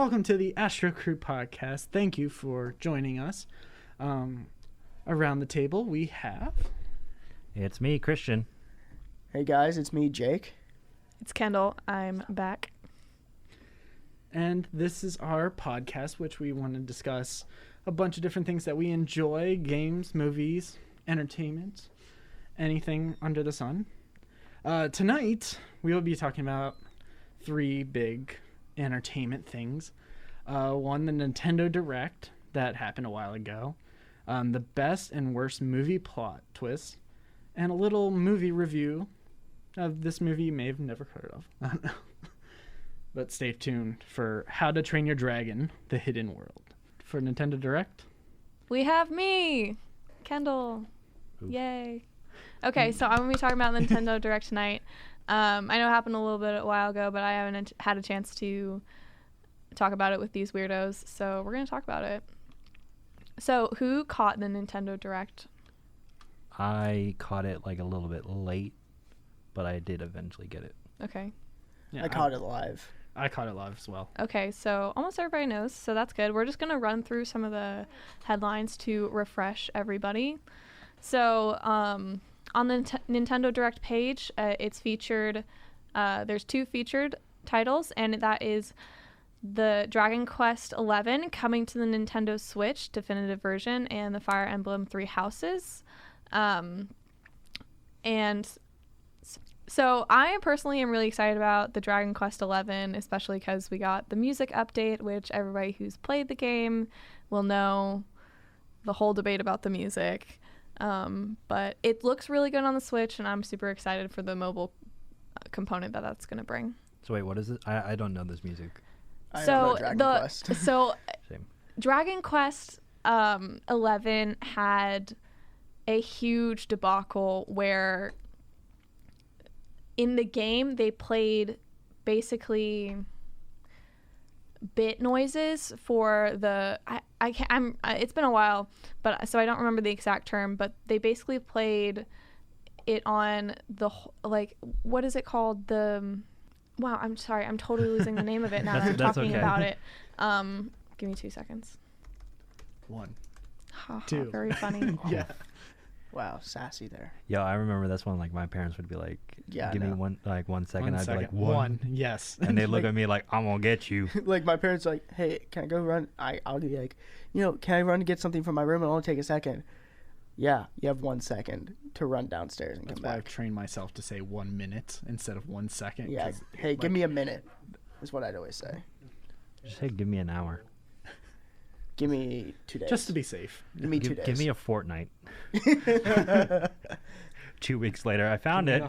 welcome to the Astro Crew podcast. Thank you for joining us. Around the table, we have... It's me, Christian. Hey guys, it's me, Jake. It's Kendall. I'm back. And this is our podcast, which we want to discuss a bunch of different things that we enjoy: games, movies, entertainment, anything under the sun. Tonight, we will be talking about three big entertainment things. One, the Nintendo Direct that happened a while ago. The best and worst movie plot twists. And a little movie review of this movie you may have never heard of. I don't know. But stay tuned for How to Train Your Dragon, The Hidden World. For Nintendo Direct, We have me, Kendall. Ooh. Yay. Okay, so I'm going to be talking about Nintendo Direct tonight. I know it happened a little bit a while ago, but I haven't had a chance to talk about it with these weirdos, so we're going to talk about it. So who caught the Nintendo Direct? I caught it like a little bit late, but I did eventually get it. Okay. yeah, I caught it live. I caught it live as well. Okay, so almost everybody knows, so that's good. We're just going to run through some of the headlines to refresh everybody. So on the Nintendo Direct page, it's featured, there's two featured titles, and that is the Dragon Quest XI coming to the Nintendo Switch definitive version and the Fire Emblem Three Houses. And so I personally am really excited about the Dragon Quest XI, especially because we got the music update, which everybody who's played the game will know the whole debate about the music. But it looks really good on the Switch, and I'm super excited for the mobile component that that's going to bring. So wait, what is it? I don't know this music. I So know Dragon Quest. Same. Dragon Quest 11 had a huge debacle where in the game they played basically bit noises for the it's been a while, but so I don't remember the exact term, but they basically played it on the like, what is it called, wow, I'm sorry, I'm totally losing the name of it now that I'm talking okay. about it. Give me 2 seconds. 1, Ha, 2. very funny. Yeah. Wow, sassy there. Yo, I remember that's when like my parents would be like, Yeah, give me no. 1 second. I'd be like, one. Yes. And they look Like, at me like, I'm gonna get you. Like my parents are like, hey, can I go run? I'll be like, can I run to get something from my room? It'll only take a second. Yeah, you have 1 second to run downstairs and That's come why I've back. trained myself to say 1 minute instead of 1 second. Yeah, 'cause, hey, like, give me a minute, is what I'd always say. Just say, give me an hour. Give me 2 days. just to be safe. give me 2 days. Give me a fortnight. 2 weeks later, I found it.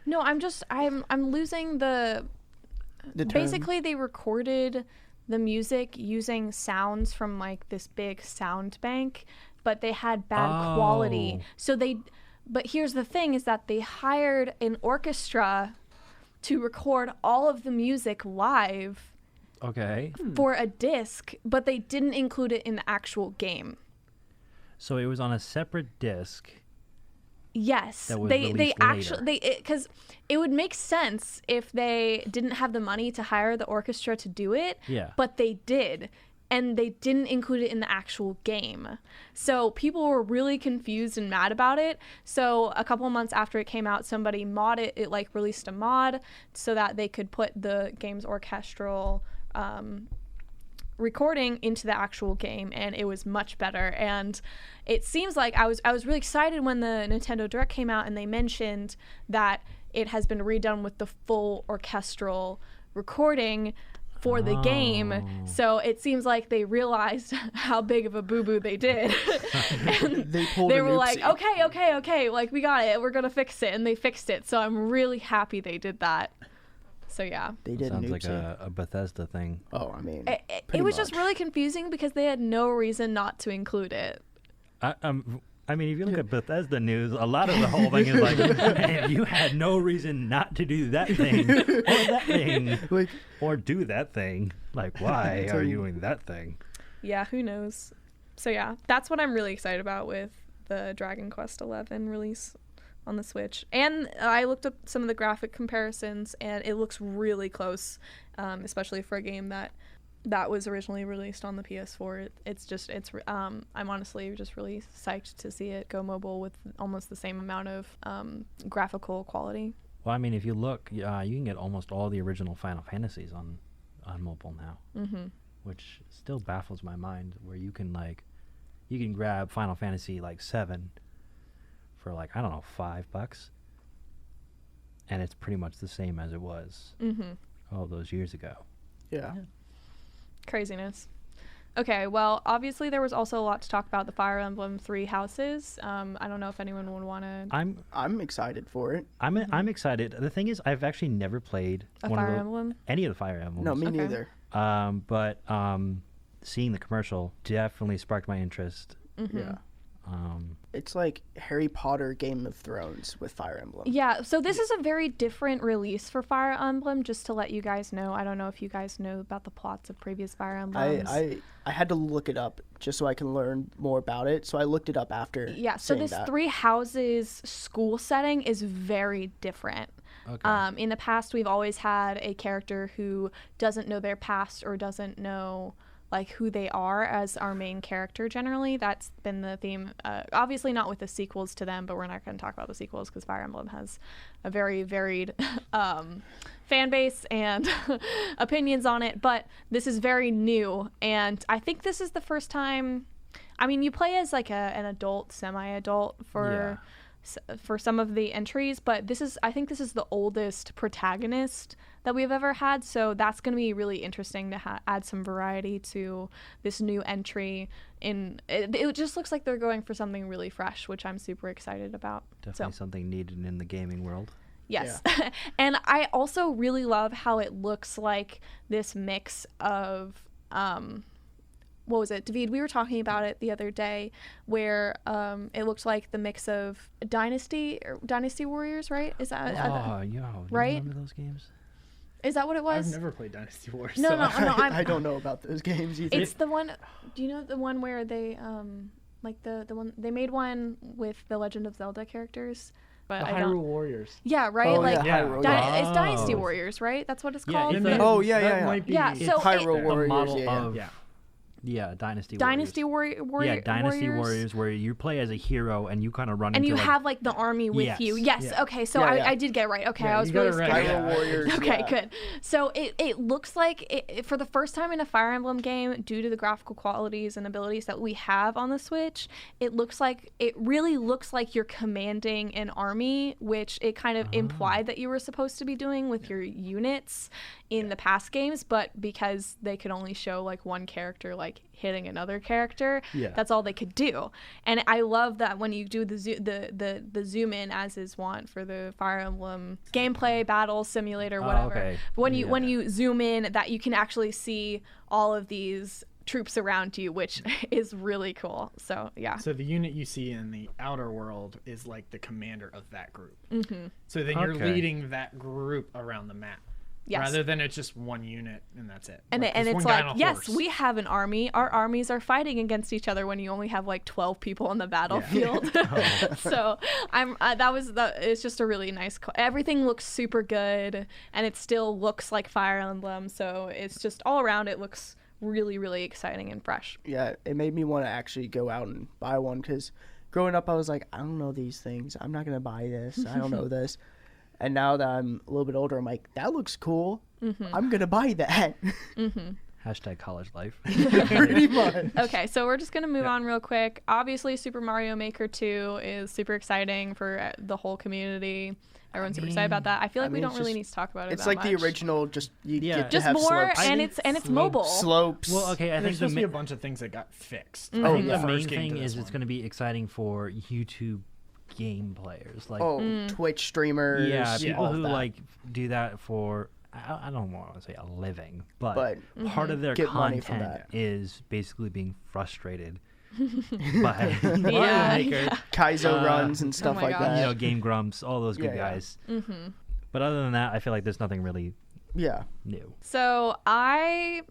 No, I'm losing the The term. basically they recorded the music using sounds from like this big sound bank, but they had bad quality. Oh. But here's the thing is that they hired an orchestra to record all of the music live Okay. for a disc, but they didn't include it in the actual game. So it was on a separate disc. Yes, That was they released actually because it would make sense if they didn't have the money to hire the orchestra to do it. Yeah. But they did, and they didn't include it in the actual game. So people were really confused and mad about it. So a couple of months after it came out, somebody modded it, like released a mod so that they could put the game's orchestral recording into the actual game, and it was much better. And it seems like I was really excited when the Nintendo Direct came out and they mentioned that it has been redone with the full orchestral recording for the game. So it seems like they realized how big of a boo-boo they did. And They pulled they an were like, oopsie. okay, like we got it, we're gonna fix it, and they fixed it. So I'm really happy they did that. So yeah, They did an Sounds like oopsie. a Bethesda thing. Oh, I mean, it pretty was just much. really confusing because they had no reason not to include it. I mean, if you look at Bethesda news, a lot of the whole thing is like, man, you had no reason not to do that thing or that thing Like, or do that thing. Like, why are you doing that thing? Yeah, who knows? So yeah, that's what I'm really excited about with the Dragon Quest XI release on the Switch. And I looked up some of the graphic comparisons, and it looks really close, especially for a game that that was originally released on the PS4. I'm honestly just really psyched to see it go mobile with almost the same amount of graphical quality. Well, I mean, if you look, you can get almost all the original Final Fantasies on mobile now, which still baffles my mind. Where you can grab Final Fantasy like 7 for like, I don't know, $5, and it's pretty much the same as it was all those years ago. Yeah. Craziness. Okay, well, obviously there was also a lot to talk about the Fire Emblem 3 houses. I don't know if anyone would want to... I'm excited for it. I'm excited. The thing is, I've actually never played any of the Fire Emblems. No, me neither. But seeing the commercial definitely sparked my interest. Yeah. It's like Harry Potter Game of Thrones with Fire Emblem. Yeah, so this is a very different release for Fire Emblem, just to let you guys know. I don't know if you guys know about the plots of previous Fire Emblems. I had to look it up just so I can learn more about it, so I looked it up after. Yeah, so this Three Houses school setting is very different. Okay. In the past, we've always had a character who doesn't know their past or doesn't know like who they are as our main character. Generally, that's been the theme. Obviously not with the sequels to them, but we're not going to talk about the sequels because Fire Emblem has a very varied fan base and opinions on it. But this is very new, and I think this is the first time. I mean, you play as like an adult, semi-adult for some of the entries, but I think this is the oldest protagonist that we've ever had, so that's going to be really interesting to add some variety to this new entry. It just looks like they're going for something really fresh, which I'm super excited about. Definitely something needed in the gaming world. Yes. Yeah. And I also really love how it looks like this mix of what was it, David? We were talking about it the other day, where it looked like the mix of Dynasty Warriors, right? Is that right? You remember those games? Is that what it was? I've never played Dynasty Warriors. No. I don't know about those games either. It's the one. Do you know the one where they like the one they made one with the Legend of Zelda characters? But the Hyrule Warriors. Yeah, right. Oh, like Hyrule. It's Dynasty Warriors, right? That's what it's called. Yeah. Might be so Hyrule Warriors. Model of Dynasty Warriors. Dynasty Warriors, where you play as a hero and you kind of run and into you have like the army with you. Yes. Yeah. Okay. So I did get it right. Okay. I was really scared. Hyrule Warriors. Okay. Good. So it looks like for the first time in a Fire Emblem game, due to the graphical qualities and abilities that we have on the Switch, it really looks like you're commanding an army, which it kind of implied that you were supposed to be doing with your units in the past games, but because they could only show like one character like hitting another character, that's all they could do. And I love that when you do the zoom in, as is wont for the Fire Emblem gameplay, battle simulator, whatever. When you zoom in, that you can actually see all of these troops around you, which is really cool. So so the unit you see in the outer world is like the commander of that group. So then you're leading that group around the map. Yes. Rather than it's just one unit and that's it. And it's like, yes, we have an army. Our armies are fighting against each other when you only have like 12 people on the battlefield. So it's just a really nice. Everything looks super good, and it still looks like Fire Emblem. So it's just all around. It looks really, really exciting and fresh. Yeah, it made me want to actually go out and buy one because growing up I was like, I don't know these things. I'm not gonna buy this. I don't know this. And now that I'm a little bit older, I'm like, that looks cool. I'm going to buy that. Hashtag college life. Pretty much. Okay, so we're just going to move on real quick. Obviously, Super Mario Maker 2 is super exciting for the whole community. Everyone's super excited about that. I feel like we don't really need to talk about it. It's like the original, just get to just have more, slopes. and it's mobile. Slopes. Well, okay, I think there's supposed to be a bunch of things that got fixed. I think the main thing is it's going to be exciting for YouTube game players, like Twitch streamers, people who like do that for I don't want to say a living, but part of their content is basically being frustrated by Mario Maker, Kaizo runs and stuff like that. Game Grumps, all those good guys. But other than that, I feel like there's nothing really new. So I'm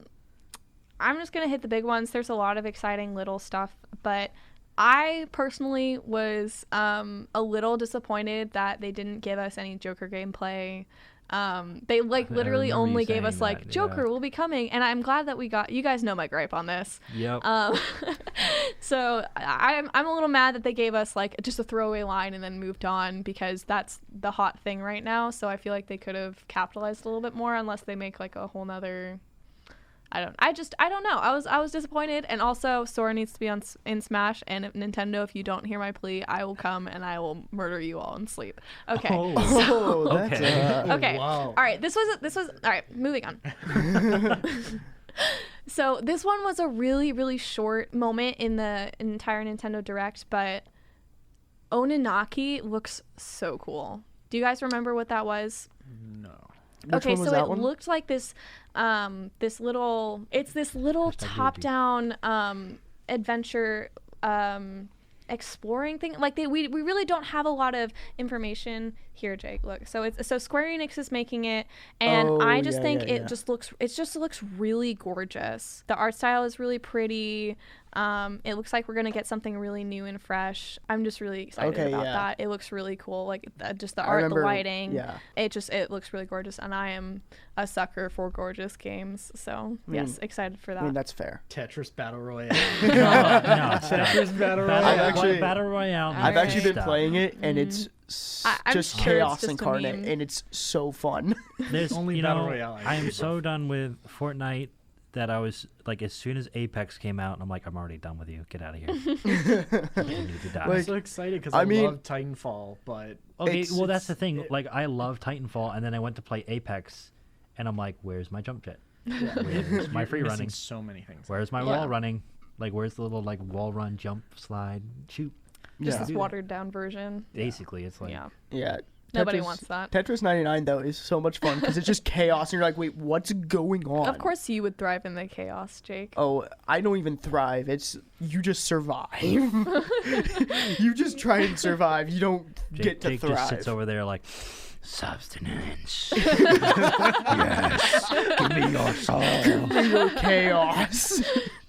just gonna hit the big ones. There's a lot of exciting little stuff, but I personally was a little disappointed that they didn't give us any Joker gameplay. They like I literally remember you only gave us saying like that, Joker yeah. will be coming, and I'm glad that we got. You guys know my gripe on this. Yep. So I'm a little mad that they gave us like just a throwaway line and then moved on, because that's the hot thing right now. So I feel like they could have capitalized a little bit more, unless they make like a whole nother. I don't know. I was disappointed, and also Sora needs to be in Smash. And Nintendo, if you don't hear my plea, I will come and I will murder you all in sleep. Okay. Oh, that's Okay. Okay. Wow. All right. This was all right. Moving on. So this one was a really, really short moment in the entire Nintendo Direct, but Oninaki looks so cool. Do you guys remember what that was? No. Which Okay, one was so that it one? looked like this this little Hashtag top-down adventure exploring thing. Like we really don't have a lot of information here, Jake. Look, so Square Enix is making it, and Oh, I just yeah, think yeah, it yeah. just looks really gorgeous. The art style is really pretty. It looks like we're gonna get something really new and fresh. I'm just really excited Okay, about yeah. that. It looks really cool. Like just the I art, remember, the lighting. yeah. It looks really gorgeous, and I am a sucker for gorgeous games. So yes, excited for that. I mean, that's fair. Tetris Battle Royale. No, Tetris Battle Royale. I've actually- Battle Royale. I've actually been Stop. playing it, and it's I'm just sure it's chaos just a incarnate, meme. and it's so fun. There's Only you Battle know, Royale I I am really so love. done with Fortnite that I was like, as soon as Apex came out, I'm like, I'm already done with you. Get out of here. You need to die. I'm Like, so excited because I I mean- love Titanfall, but Okay, It's- well, that's the it's- thing. it- Like, I love Titanfall, and then I went to play Apex, and I'm like, where's my jump jet? yeah. Where's my You're free missing running? so many things. Where's my Yeah. wall running? Like, where's the little, like, wall run, jump, slide, shoot? Just Yeah. this watered down version. Basically, it's like, Yeah. Yeah. Nobody Tetris- wants that. Tetris 99 though is so much fun because it's just chaos, and you're like, wait, what's going on? Of course you would thrive in the chaos, Jake. Oh, I don't even thrive. It's you just survive. You just try and survive. You don't get to Jake thrive. just sits over there like, substance. Yes. Give me your soul. Your chaos.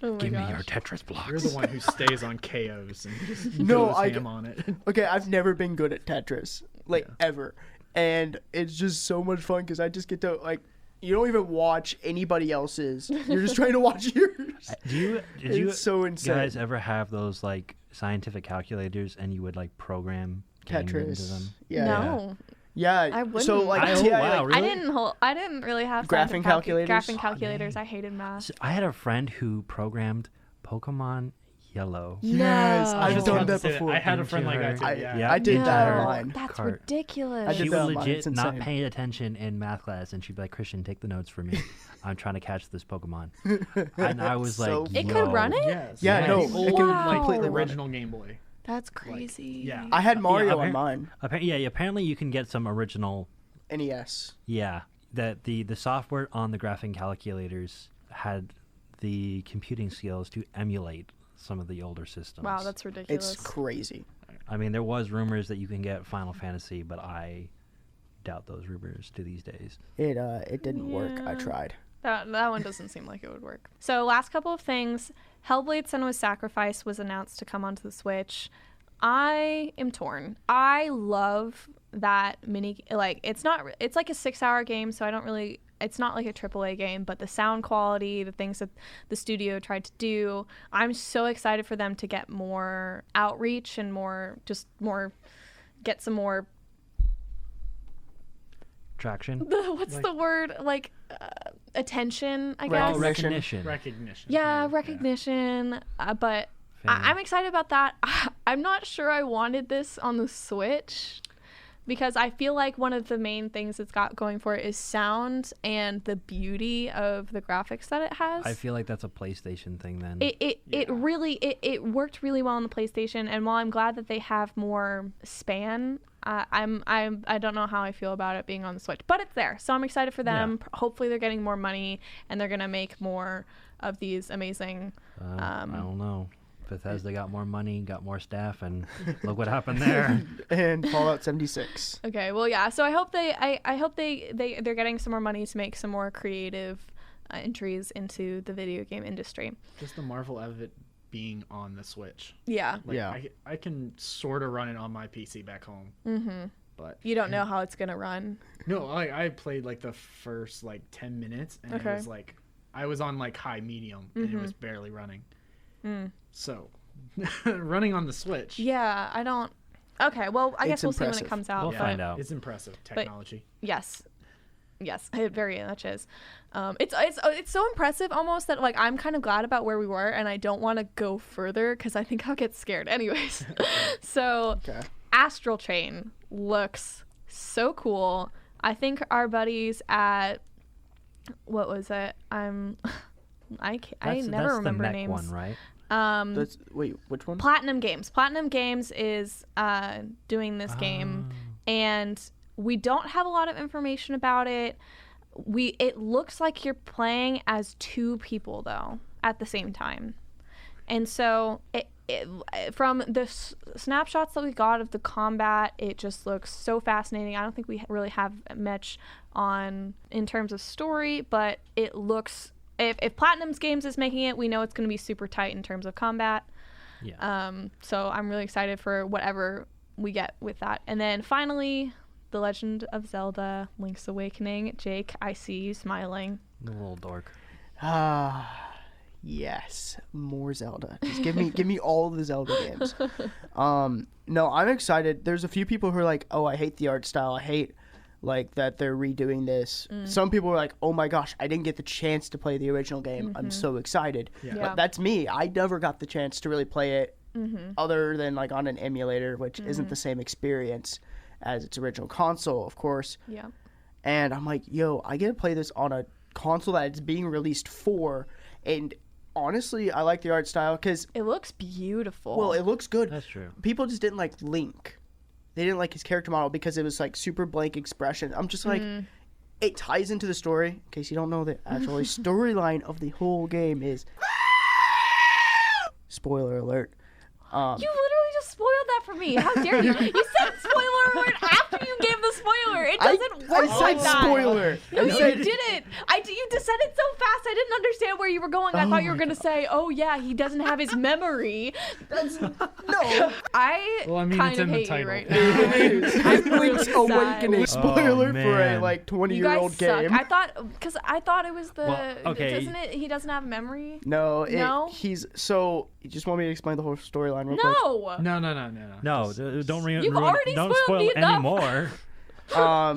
Oh my Give me gosh. your Tetris blocks. You're the one who stays on KOs and just No, goes I ham on it. Okay, I've never been good at Tetris, like Yeah. ever, and it's just so much fun because I just get to like. You don't even watch anybody else's. You're just trying to watch yours. Did It's you so insane. guys ever have those like scientific calculators and you would like program games into Tetris. them? Yeah. No, Yeah. I So wouldn't. like, Oh, TI, wow, like, really? I didn't really have Graphing calculators? Graphing Oh, calculators. I hated math. So I had a friend who programmed Pokemon Yellow. Yes, No. I've was done about to that say before. I had a Into friend like that her- too. I- Yeah. I did that into her online. That's cart. ridiculous. I She did would that online. legit It's not insane. pay attention in math class, and she'd be like, "Christian, take the notes for me. I'm trying to catch this Pokemon." And I was So like, It Yo. could run it? Yes. Yeah, Yes. no, The it old, can like, completely run it. original Game Boy. That's crazy. yeah. I had Mario on appar- mine. Yeah, apparently you can get some original. NES. Yeah, that the software on the graphing calculators had the computing skills to emulate some of the older systems. Wow, that's ridiculous. It's crazy. I mean, there was rumors that you can get Final Fantasy, but I doubt those rumors to these days. It didn't work. I Yeah. tried. That one doesn't seem like it would work. So last couple of things. Hellblade: Senua's Sacrifice was announced to come onto the Switch. I am torn. I love that it's like a 6-hour game, so I don't really, it's not like a AAA game, but the sound quality, the things that the studio tried to do, I'm so excited for them to get more outreach and get some more Traction? what's the word, attention, I guess. Oh, recognition. Recognition. Yeah, recognition. But I'm excited about that. I'm not sure I wanted this on the Switch because I feel like one of the main things it's got going for it is sound and the beauty of the graphics that it has. I feel like that's a PlayStation thing then. It really worked really well on the PlayStation, and while I'm glad that they have more span, I don't know how I feel about it being on the Switch, but it's there, so I'm excited for them. Yeah. Hopefully they're getting more money and they're gonna make more of these amazing. I don't know. Bethesda got more money, got more staff, and look what happened there. And Fallout 76. Okay, well, yeah. So I hope they're getting some more money to make some more creative entries into the video game industry. Just the marvel of it being on the Switch. Yeah. Like, Yeah. I can sort of run it on my PC back home. Mm-hmm. But You don't know how it's gonna run. no, I played like the first like 10 minutes, and it was like I was on like high medium, and it was barely running. So running on the Switch. Yeah, I don't. Okay, well, I guess we'll see when impressive. it comes out. We'll find out. It's impressive technology. Yes, it very much is. It's so impressive almost that like I'm kind of glad about where we were, and I don't want to go further because I think I'll get scared. Anyways, so Astral Chain looks so cool. I think our buddies at what was it? I never that's remember the mech names. one, right? Wait, which one? Platinum Games. Platinum Games is doing this game, and we don't have a lot of information about it. It looks like you're playing as two people though at the same time, and so from the snapshots that we got of the combat, it just looks so fascinating. I don't think we really have much in terms of story, but it looks. If Platinum's Games is making it, we know it's going to be super tight in terms of combat. Yeah. So I'm really excited for whatever we get with that. And then finally, The Legend of Zelda: Link's Awakening. Jake, I see you smiling. The little dork. Yes, more Zelda. Just give me all the Zelda games. No, I'm excited. There's a few people who are like, "Oh, I hate the art style. I hate like that they're redoing this." Some people are like, "Oh my gosh, I didn't get the chance to play the original game. I'm so excited." Yeah. But that's me. I never got the chance to really play it other than like on an emulator, which isn't the same experience as its original console, of course. Yeah. And I'm like, yo, I get to play this on a console that it's being released for. And honestly, I like the art style because, It looks beautiful. well, it looks good. That's true. People just didn't like Link. They didn't like his character model because it was like super blank expression. I'm just like, it ties into the story. In case you don't know, the actual storyline of the whole game is, spoiler alert. You literally just spoiled that for me. How dare you? You said spoiler alert after you gave the spoiler. It doesn't work I like said that. spoiler. No, I you said, didn't. You just said it so fast. I didn't understand where you were going. I thought you were going to say, "Oh yeah, he doesn't have his memory." That's no. I Well, I mean, kind it's of in the hate you title. right now. I'm really Link's sad. Awakening. Spoiler for a man. like You 20-year-old guys suck. game. I thought it was the. Well, okay. Doesn't it? He doesn't have memory. No, No? he's so. You just want me to explain the whole storyline real quick? No. No. No, don't ruin. You've already don't spoiled spoil me enough. anymore.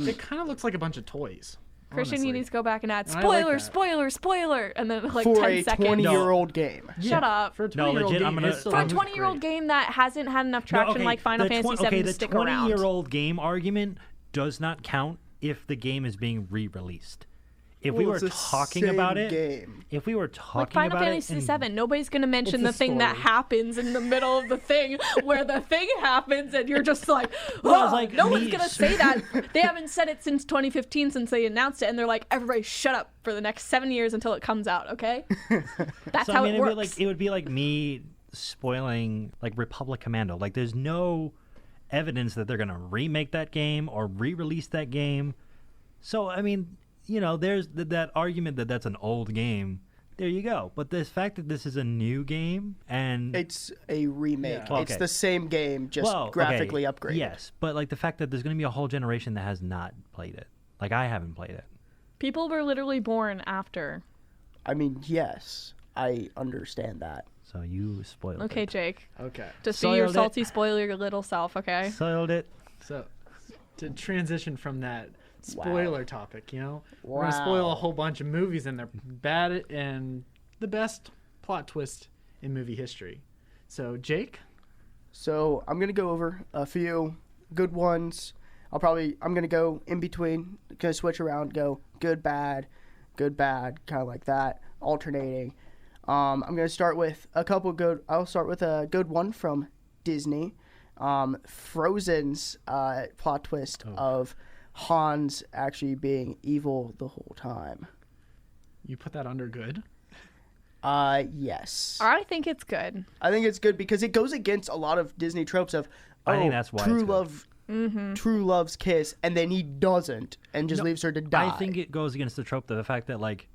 It kind of looks like a bunch of toys. Christian, honestly. you need to go back and add I like spoiler, that. spoiler, spoiler, and then like For 10 a seconds. 20-year-old game. Shut up. For a No, 20-year-old legit, game, I'm gonna- it's still For a I'm- looks 20-year-old great. game that hasn't had enough traction like Final Fantasy VII to stick the around. 20-year-old game argument does not count if the game is being re-released. If we Well, were it's the talking about same it, game. if we were Like talking Final about Fantasy it, VII, nobody's gonna mention It's the a thing that story. happens in the middle of the thing, where the thing happens, and you're just like, Well, it's "Oh, like no me- one's gonna say that." They haven't said it since 2015, since they announced it, and they're like, "Everybody, shut up for the next 7 years until it comes out." Okay, that's so how I mean, it works. it would be like me spoiling like Republic Commando. Like, there's no evidence that they're gonna remake that game or re-release that game. So I mean, you know, there's that argument that that's an old game. There you go. But the fact that this is a new game and It's a remake. Yeah. It's Okay. the same game, just okay, graphically upgraded. Yes, but like the fact that there's going to be a whole generation that has not played it. Like, I haven't played it. People were literally born after. I mean, yes, I understand that. So you spoiled Okay, it. Jake, Okay. just be your Soiled it. salty spoiler your little self. Okay. Soiled it. So, to transition from that spoiler topic, you know, we're gonna spoil a whole bunch of movies and their bad and the best plot twist in movie history. So, Jake, So I'm gonna go over a few good ones. I'm gonna go in between. Gonna switch around. Go good, bad, kind of like that, alternating. I'm gonna start with a couple good. I'll start with a good one from Disney. Frozen's plot twist of Hans actually being evil the whole time. you put that under good. Yes. I think it's good. I think it's good because it goes against a lot of Disney tropes of, I think that's why true it's good. love, true love's kiss, and then he doesn't and just leaves her to die. I think it goes against the trope of the fact that, like,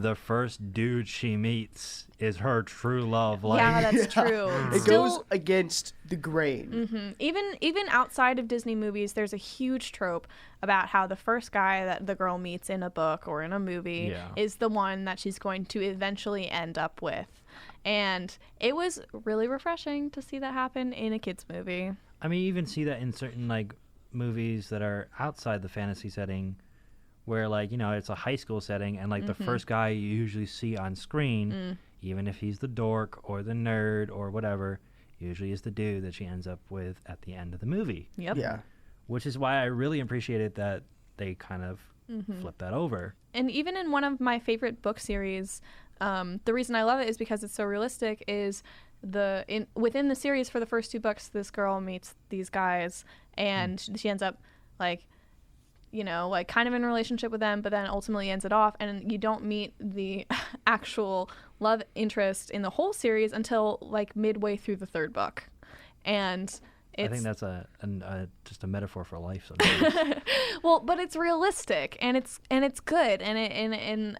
the first dude she meets is her true love. Like, Yeah, that's true. It goes against the grain. Even outside of Disney movies, there's a huge trope about how the first guy that the girl meets in a book or in a movie is the one that she's going to eventually end up with. And it was really refreshing to see that happen in a kids movie. I mean, you even see that in certain like movies that are outside the fantasy setting, where like, you know, it's a high school setting, and like the first guy you usually see on screen, even if he's the dork or the nerd or whatever, usually is the dude that she ends up with at the end of the movie. Yep. Yeah. Which is why I really appreciated that they kind of flipped that over. And even in one of my favorite book series, the reason I love it is because it's so realistic. Is within the series for the first 2 books, this girl meets these guys, and she ends up like, you know, like kind of in a relationship with them, but then ultimately ends it off, and you don't meet the actual love interest in the whole series until like midway through the 3rd book, and. I think that's just a metaphor for life sometimes. Well, but it's realistic, and it's good, and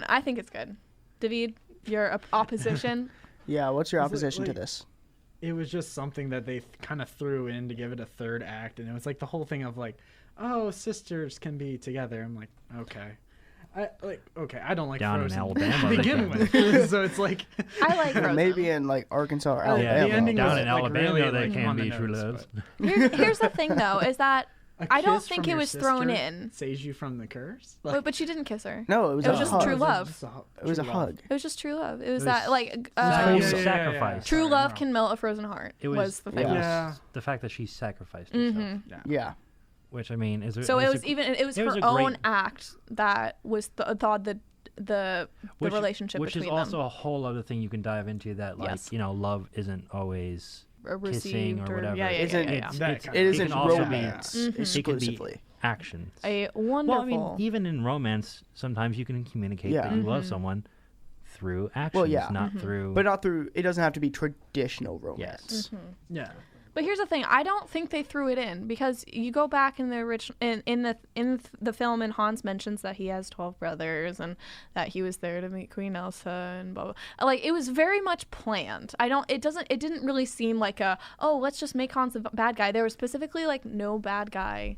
I think it's good. David, your opposition? Yeah, what's your opposition to this? It was just something that they kind of threw in to give it a 3rd act, and it was like the whole thing of like, oh, sisters can be together. I'm like, okay. I don't like down Frozen in Alabama to begin with. So it's like I like Frozen. Maybe in like Arkansas or Alabama. Yeah, the ending down was, in like, Alabama really, they like, can on be the true nose, loves. Here's the thing, though, is that I don't think it was thrown sister in. Saves you from the curse. Like, But she didn't kiss her. No, it was just hug. true love. It was a hug. It was just true love. It was It that was- like sacrifice. true Sorry, love I'm can wrong. melt a frozen heart. It was the thing. It was Yeah. the fact that she sacrificed herself. Yeah. Which I mean is So it was her a own great- act that was the relationship which between is also them. a whole other thing you can dive into, that like Yes. you know, love isn't always kissing Received or whatever. yeah. That kind It of- isn't can also be- romance It can be exclusively. actions. A wonderful. Well, I mean, even in romance, sometimes you can communicate that you love someone through actions, not through. But not through. It doesn't have to be traditional romance. Yeah. But here's the thing: I don't think they threw it in, because you go back in the original in the film, and Hans mentions that he has 12 brothers and that he was there to meet Queen Elsa and blah blah. Like, it was very much planned. It didn't really seem like let's just make Hans the bad guy. There was specifically like no bad guy.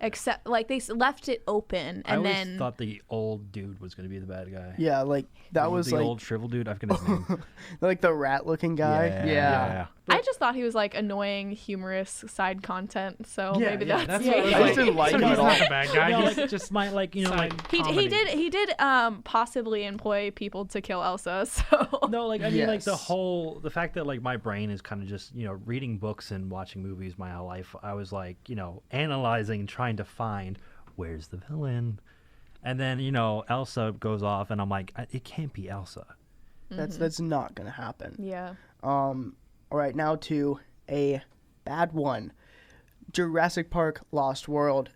Except, like, they left it open, I and always then thought the old dude was going to be the bad guy. Yeah, like that was the like old shriveled dude. I forget his name. like the rat-looking guy. Yeah. I just thought he was like annoying, humorous side content. So maybe that's what it was I just didn't like so him he's at not all. a bad guy. No, He's like, just my like you know side like comedy. he did possibly employ people to kill Elsa. So no like I mean like Yes. the fact that like my brain is kind of just, you know, reading books and watching movies my whole life. I was like, you know, analyzing, trying to find where's the villain, and then, you know, Elsa goes off, and I'm like, it can't be Elsa. That's not gonna happen. yeah. All right, now to a bad one. Jurassic Park Lost World.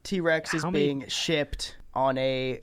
T-Rex is How many- being shipped on a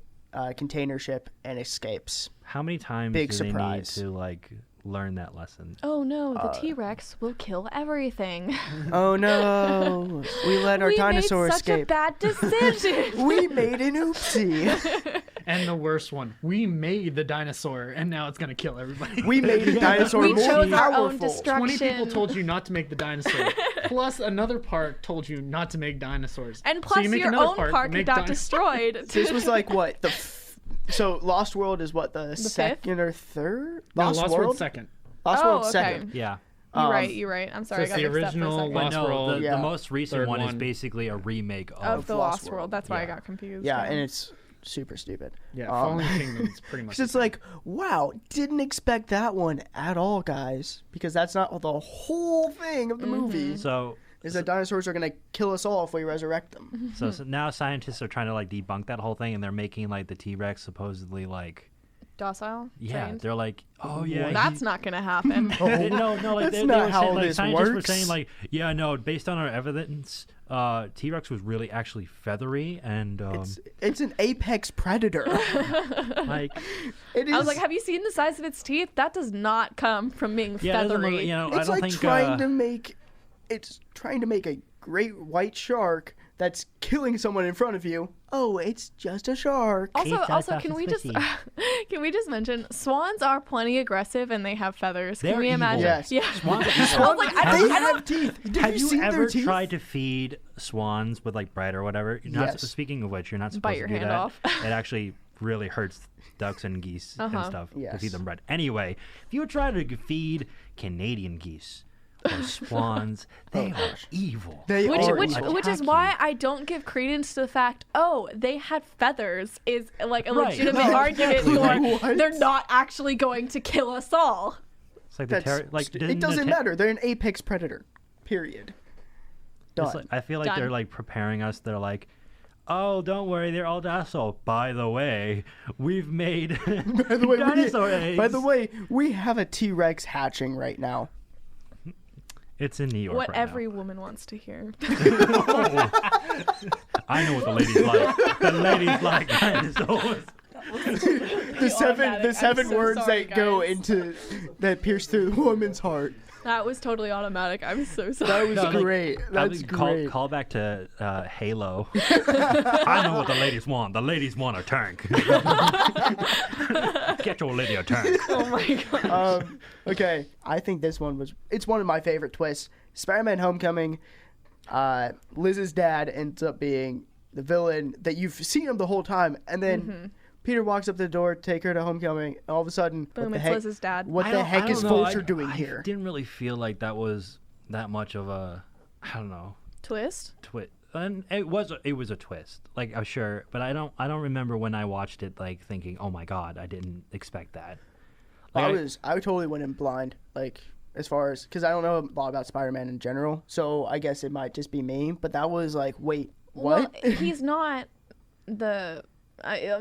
container ship and escapes. How many times Big do surprise. they need to like learn that lesson? Oh no, the T-Rex will kill everything. Oh no! We let our we dinosaur made such a escape. bad decision. We made an oopsie. And the worst one, we made the dinosaur, and now it's gonna kill everybody. We made a dinosaur We more chose our own powerful. destruction. 20 people told you not to make the dinosaur. Plus another park told you not to make dinosaurs. And So plus, you make your another own park make got dinosaurs. destroyed. This was like what so Lost World is what the second or third? No, Lost World second. Lost Oh, World okay. second. Yeah. You're right. I'm sorry, So I it's got the mixed up for a original second. But Lost no, World, the yeah. most recent third one is one. basically a remake Of the Lost World. World. That's why I Yeah. got confused. Yeah, and it's super stupid. Yeah, Fallen Kingdom's pretty much. Because it's like, wow, didn't expect that one at all, guys. Because that's not the whole thing of the movie. So Is that dinosaurs are gonna kill us all if we resurrect them. so now scientists are trying to like debunk that whole thing, and they're making like the T-Rex supposedly like docile. yeah, trained? they're like, oh yeah, That's not gonna happen. no, like That's they not were how saying, like, this scientists were works. saying like, yeah, no, based on our evidence, T-Rex was really actually feathery and It's an apex predator. like It is. I was like, have you seen the size of its teeth? That does not come from being yeah, it doesn't feathery. look- you know, I it's don't like think trying to make. It's trying to make a great white shark that's killing someone in front of you. Oh, it's just a shark. Also, can we just mention swans are plenty aggressive and they have feathers. They're Can we evil. imagine? Yes. Yeah. Swans Swans, they have teeth. Have you seen their ever teeth? tried to feed swans with like bread or whatever? You're not, Yes. speaking of which, you're not Bite supposed your to do hand that. off. It actually really hurts ducks and geese and stuff to Yes. feed them bread. Anyway, if you try to feed Canadian geese or swans, they are evil. They Which are which evil. which is Attack why you. I don't give credence to the fact, oh, they had feathers is like a Right. legitimate No, argument exactly. for What? they're not actually going to kill us all. It's like the It doesn't matter. They're an apex predator. Period. Done. Like, I feel like Done. they're like preparing us. They're like, oh, don't worry, they're all docile. By the way, we've made By the way, dinosaur eggs. by the way, we have a T-Rex hatching right now. It's in New York What right every woman wants to hear. now. I know what the ladies like. The ladies like dinosaurs. The seven so words sorry, that go guys. into that pierce through the woman's heart. That was totally automatic. I'm so sorry. That was No, like, great. I That's mean, great. Call back to Halo. I know what the ladies want. The ladies want a tank. Get your lady a tank. Oh my god. Okay, I think this one it's one of my favorite twists. Spider-Man Homecoming, Liz's dad ends up being the villain that you've seen him the whole time, and then Peter walks up the door, take her to Homecoming, and all of a sudden, Boom, what the it's heck, Liz's dad. What I the don't- heck I is don't know. Vulture doing I here? didn't really feel like that was that much of a, I don't know, Twist? twist. And it was a twist. Like I'm sure, but I don't remember when I watched it like thinking, oh my god, I didn't expect that. Like, I totally went in blind, like as far as because I don't know a lot about Spider-Man in general, so I guess it might just be me. But that was like, wait, what? Well, he's not the.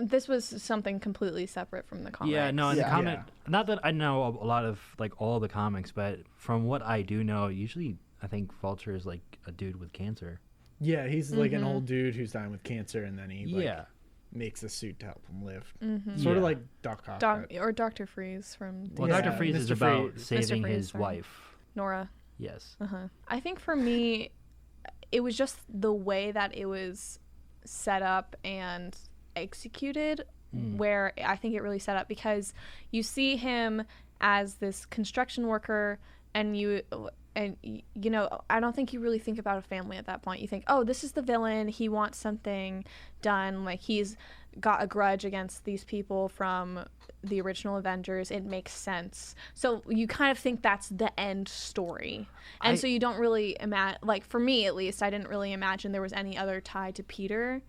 This was something completely separate from the comic. Yeah, no, in Yeah. the comic, not that I know a lot of like all the comics, but from what I do know, usually I think Vulture is like a dude with cancer. Yeah, he's like an old dude who's dying with cancer, and then he like, Yeah. makes a suit to help him live. Yeah. Sort of like Doc Ock. Or Dr. Freeze from Well, Yeah, Dr. Freeze is Mr. about Freeze. saving Mr. Freeze, his sorry. wife. Nora. Yes. I think for me, it was just the way that it was set up and executed where I think it really set up, because you see him as this construction worker and you know, I don't think you really think about a family at that point. You think, oh, this is the villain, he wants something done, like he's got a grudge against these people from the original Avengers. It makes sense. So you kind of think that's the end story. And so you don't really imagine, like for me at least, I didn't really imagine there was any other tie to Peter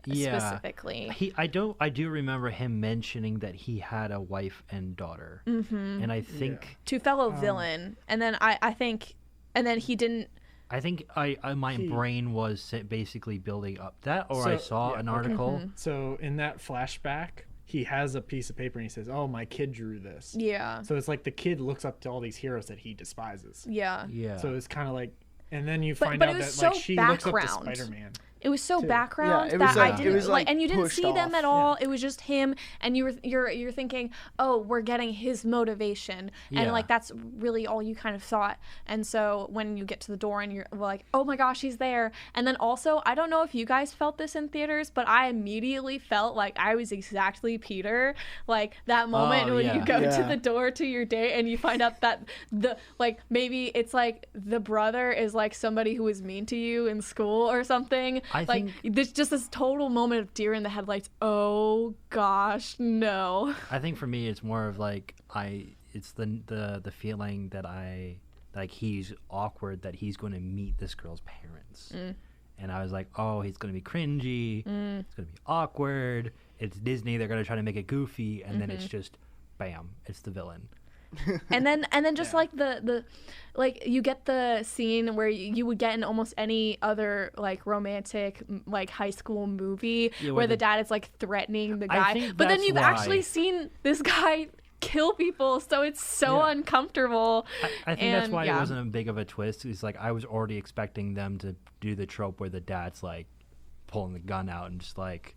specifically. I do remember him mentioning that he had a wife and daughter. And I think To fellow villain. And then I think, and then he didn't. I think my brain was basically building up that, or I So- saw yeah, an okay. article. So in that flashback, he has a piece of paper and he says, "Oh, my kid drew this." Yeah. So it's like the kid looks up to all these heroes that he despises. Yeah. Yeah. So it's kind of like, and then you But- find but out it that was like so she looks up to background. Spider-Man. It was so background Yeah, it was that like- I didn't it was, like, and you didn't pushed see them off. at all. It was just him, and you're thinking, oh, we're getting his motivation, and Yeah. like that's really all you kind of thought. And so when you get to the door and you're like, oh my gosh, he's there. And then also, I don't know if you guys felt this in theaters, but I immediately felt like I was exactly Peter. Like that moment when yeah. you go to Yeah. the door to your date and you find out that maybe it's like the brother is like somebody who was mean to you in school or something. I Like think- there's just this total moment of deer in the headlights. Oh gosh, no. I think for me, it's more of like it's the feeling that like he's awkward that he's going to meet this girl's parents, and I was like, oh, he's going to be cringy, it's going to be awkward. It's Disney, they're going to try to make it goofy, and then it's just, bam, it's the villain. And then just like the like you get the scene where you would get in almost any other like romantic like high school movie Yeah, where where the the- dad is like threatening the I guy, think but then that's you've why. actually seen this guy kill people, so it's so Yeah. uncomfortable. I think that's And, why yeah. it wasn't a big of a twist. It's like I was already expecting them to do the trope where the dad's like pulling the gun out and just like,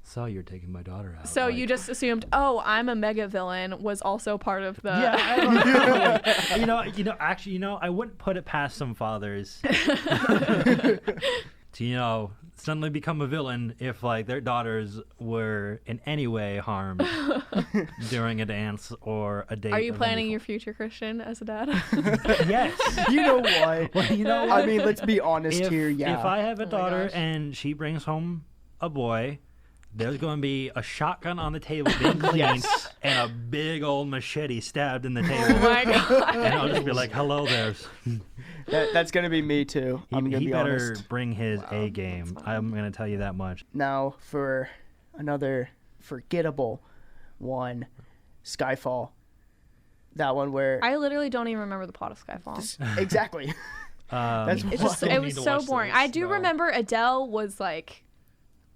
so you're taking my daughter out. So like, you just assumed, oh, I'm a mega villain was also part of the Yeah, I don't know. Actually, I wouldn't put it past some fathers. to, suddenly become a villain if, like, their daughters were in any way harmed during a dance or a date. Are you planning your future Christian as a dad? Yes. You know what? Well, you know what? I mean, let's be honest here. Yeah. If I have a my daughter gosh. and she brings home a boy, there's going to be a shotgun on the table being cleaned Yes. and a big old machete stabbed in the Oh table. my god. And I'll just be like, hello there. That's gonna be me too. I'm gonna He be better honest. bring his Wow, A game. that's fine. I'm going to tell you that much. Now for another forgettable one, Skyfall. That one where I literally don't even remember the plot of Skyfall. exactly. That's It's why- just Still it need was to so watch boring. this, I do though. remember Adele was like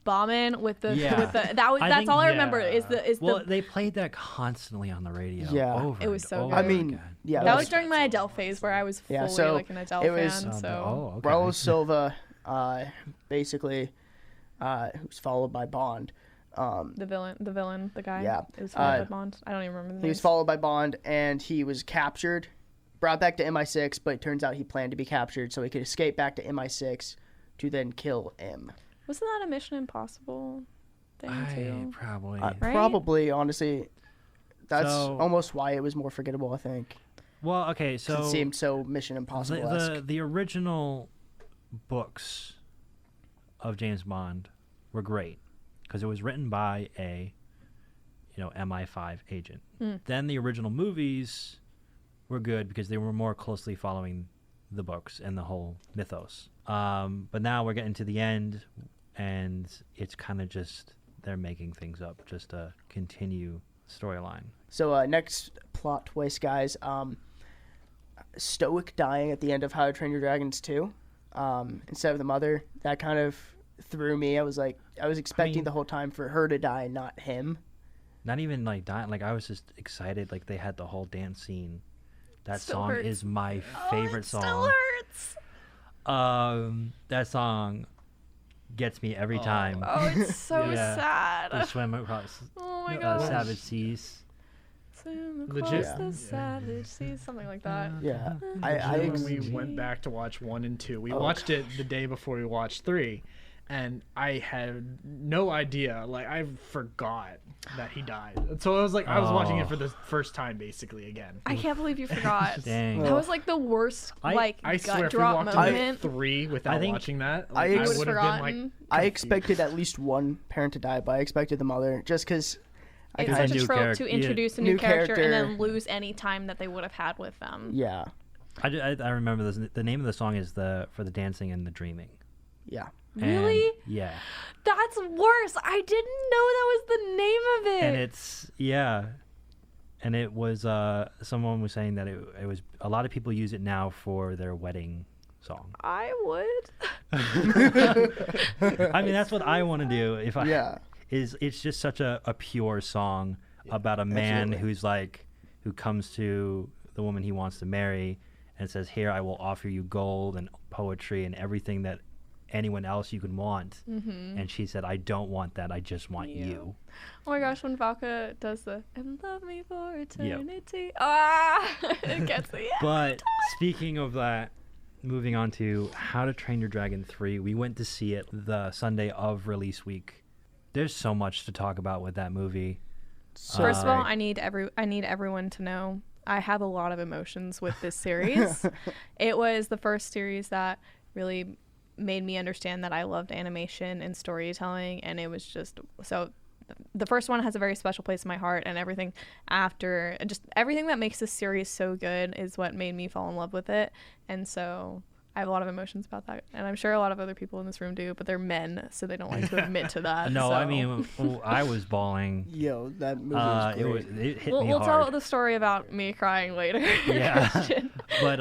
bombing with the Yeah. I that's think- all I remember yeah. is Well, the they played that constantly on the radio. Yeah. Over It was and so over good. I mean, again. yeah, that was during my Adele phase where I was fully Yeah, so like an Adele it was- fan. So okay. Raul Silva, basically, who's followed by Bond. the villain, the guy. Yeah. It was followed by Bond. I don't even remember the He name. was followed by Bond, and he was captured, brought back to MI6, but it turns out he planned to be captured so he could escape back to MI6 to then kill M. Wasn't that a Mission Impossible thing too? Probably. Right? Probably, honestly, that's So- almost why it was more forgettable, I think. Well, okay, 'Cause so it seemed so Mission Impossible-esque. the original books of James Bond were great because it was written by a MI5 agent. Then the original movies were good because they were more closely following the books and the whole mythos. But now we're getting to the end, and it's kind of just they're making things up just to continue storyline. So next plot twist, guys. Stoic dying at the end of How to Train Your Dragons 2 instead of the mother. That kind of threw me. I was expecting mean- the whole time for her to die, not him. Not even like dying. Like I was just excited. Like they had the whole dance scene. That Still song hurts. is my favorite Still song. hurts. That song gets me every time. Oh, it's so Yeah. sad. To swim across Oh my Yeah, gosh. savage seas. Swim Legit- across the savage seas, something like that. Yeah, When we went back to watch 1 and 2, we Oh, watched it the day before we watched 3, and I had no idea. Like, I forgot that he died. And so I was like, I was watching it for the first time, basically, again. I can't believe you forgot. Dang. That was like the worst, I I swear, gut if we drop walked into moment. 3 without I think- watching that, I like, I ex- would have been like, forgotten. I confused. expected at least one parent to die, but I expected the mother just because. It's Because such a a new trope character- to yeah. introduce a New new character and character. then lose any time that they would have had with them. Yeah, I remember this. The name of the song is for the dancing and the dreaming. yeah. Really? And, yeah. That's worse. I didn't know that was the name of it. And it's and it was someone was saying that it was a lot of people use it now for their wedding song. I would. I mean, that's what I want to do. If I Yeah. it's just such a pure song about a man absolutely. who comes to the woman he wants to marry and says, "Here, I will offer you gold and poetry and everything that anyone else you can want." And she said, "I don't want that. I just want Yeah. you." Oh my gosh, when Valka does the "and love me for eternity," it gets me. But speaking of that, moving on to How to Train Your Dragon 3, we went to see it the Sunday of release week. There's so much to talk about with that movie. First of all, Right. I need everyone to know I have a lot of emotions with this series. It was the first series that really made me understand that I loved animation and storytelling, and it was just so. The first one has a very special place in my heart, and everything after, just everything that makes this series so good is what made me fall in love with it. And so I have a lot of emotions about that, and I'm sure a lot of other people in this room do, but they're men, so they don't like to admit to that. No, so. I mean, I was bawling. Yo, that movie was great. It hit we'll me tell hard. the story about me crying later. Yeah. Question. But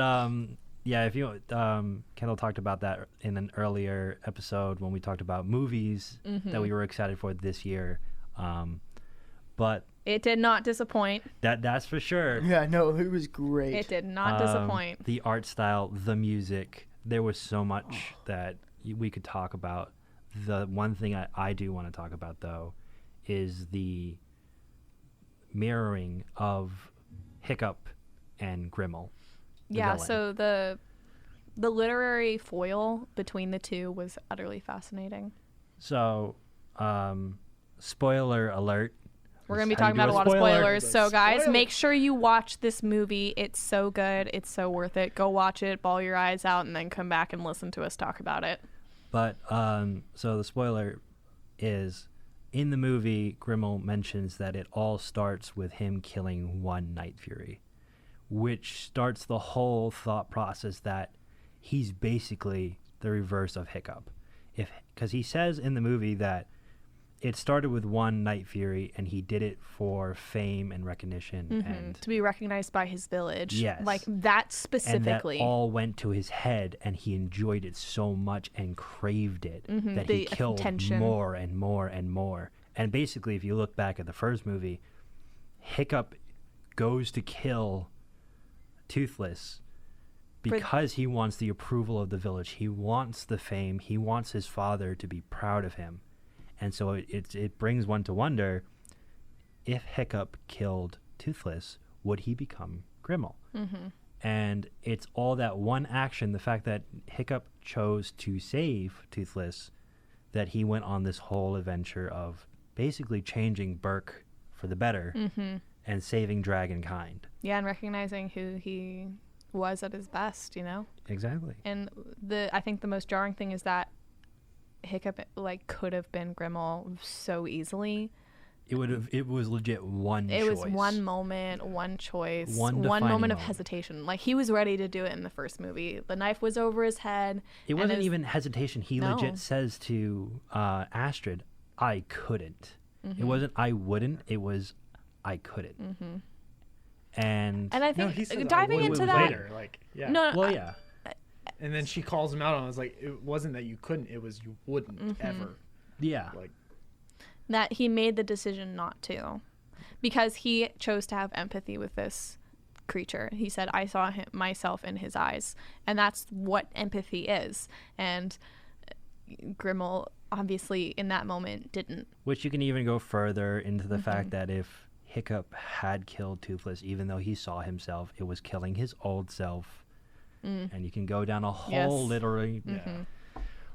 yeah, if you Kendall talked about that in an earlier episode when we talked about movies that we were excited for this year. But It did not disappoint. that's for sure. Yeah, no, it was great. It did not disappoint. The art style, the music, there was so much that we could talk about. The one thing I do want to talk about, though, is the mirroring of Hiccup and Grimmel. the Yeah, villain. so the literary foil between the two was utterly fascinating. So, spoiler alert. We're going to be How you talking about do a lot of spoilers. So, guys, Spoiler. make sure you watch this movie. It's so good. It's so worth it. Go watch it, bawl your eyes out, and then come back and listen to us talk about it. But, so the spoiler is, in the movie, Grimmel mentions that it all starts with him killing one Night Fury, which starts the whole thought process that he's basically the reverse of Hiccup. Because he says in the movie that it started with one Night Fury, and he did it for fame and recognition, and to be recognized by his village. Yes. Like that specifically. And that all went to his head, and he enjoyed it so much and craved it that he The killed attention. more and more and more. And basically, if you look back at the first movie, Hiccup goes to kill Toothless because he wants the approval of the village. He wants the fame. He wants his father to be proud of him. And so it brings one to wonder, if Hiccup killed Toothless, would he become Grimmel? And it's all that one action, the fact that Hiccup chose to save Toothless, that he went on this whole adventure of basically changing Burke for the better and saving Dragonkind. Yeah, and recognizing who he was at his best, you know? Exactly. And I think the most jarring thing is that Hiccup could have been Grimmel so easily. It was legit one choice. It was one moment, one choice, One one defining moment of moment. hesitation. Like, he was ready to do it in the first movie. The knife was over his head. It wasn't even hesitation. He No. legit says to Astrid, I couldn't. It wasn't I wouldn't. It was I couldn't. And I No, think he says diving I into would that. later. Like, yeah. No, well, yeah. And then she calls him out on it. I was like, it wasn't that you couldn't, it was you wouldn't ever. Yeah. Like, that he made the decision not to, because he chose to have empathy with this creature. He said, I saw myself in his eyes, and that's what empathy is. And Grimmel obviously in that moment didn't. Which you can even go further into the fact that if Hiccup had killed Toothless, even though he saw himself, it was killing his old self. And you can go down a whole literary,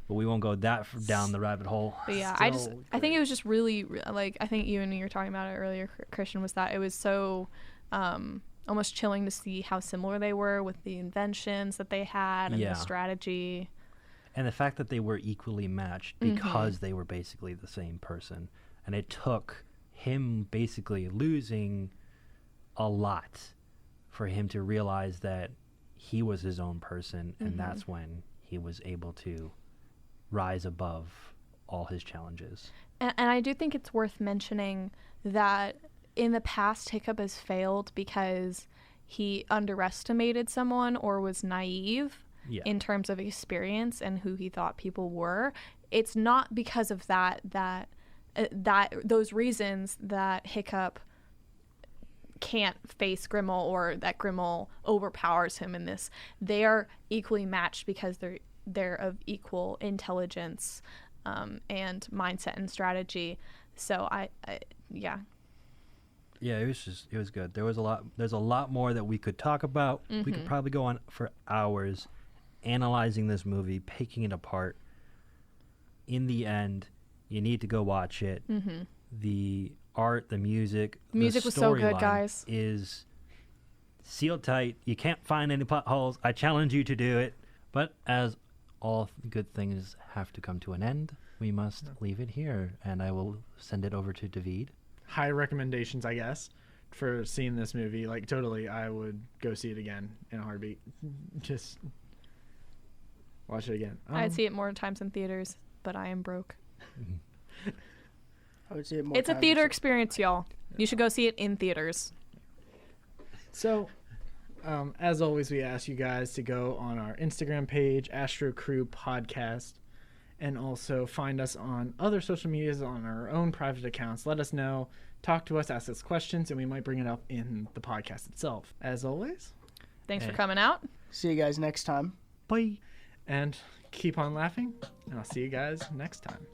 but we won't go down the rabbit hole. But yeah, Still I think it was just really, like, I think you were talking about it earlier, Christian, was that it was so almost chilling to see how similar they were with the inventions that they had and the strategy. And the fact that they were equally matched because they were basically the same person. And it took him basically losing a lot for him to realize that he was his own person, and that's when he was able to rise above all his challenges. And I do think it's worth mentioning that in the past, Hiccup has failed because he underestimated someone or was naive in terms of experience and who he thought people were. It's not because of that those reasons that Hiccup can't face Grimmel or that Grimmel overpowers him in this. They are equally matched because they're of equal intelligence and mindset and strategy. So yeah, it was good. There's a lot more that we could talk about. We could probably go on for hours analyzing this movie, picking it apart. In the end, you need to go watch it. The art, the music was so good, guys. Is sealed tight. You can't find any potholes. I challenge you to do it. But as all good things have to come to an end, we must leave it here, and I will send it over to David. high recommendations, I guess, for seeing this movie. Like, totally, I would go see it again in a heartbeat. Just watch it again. I'd see it more times in theaters, but I am broke. I would see it more. It's a theater experience, y'all. You should go see it in theaters. So, as always, we ask you guys to go on our Instagram page, Astro Crew Podcast, and also find us on other social medias on our own private accounts. Let us know, talk to us, ask us questions, and we might bring it up in the podcast itself. As always, Thanks for coming out. See you guys next time. Bye. and keep on laughing, and I'll see you guys next time.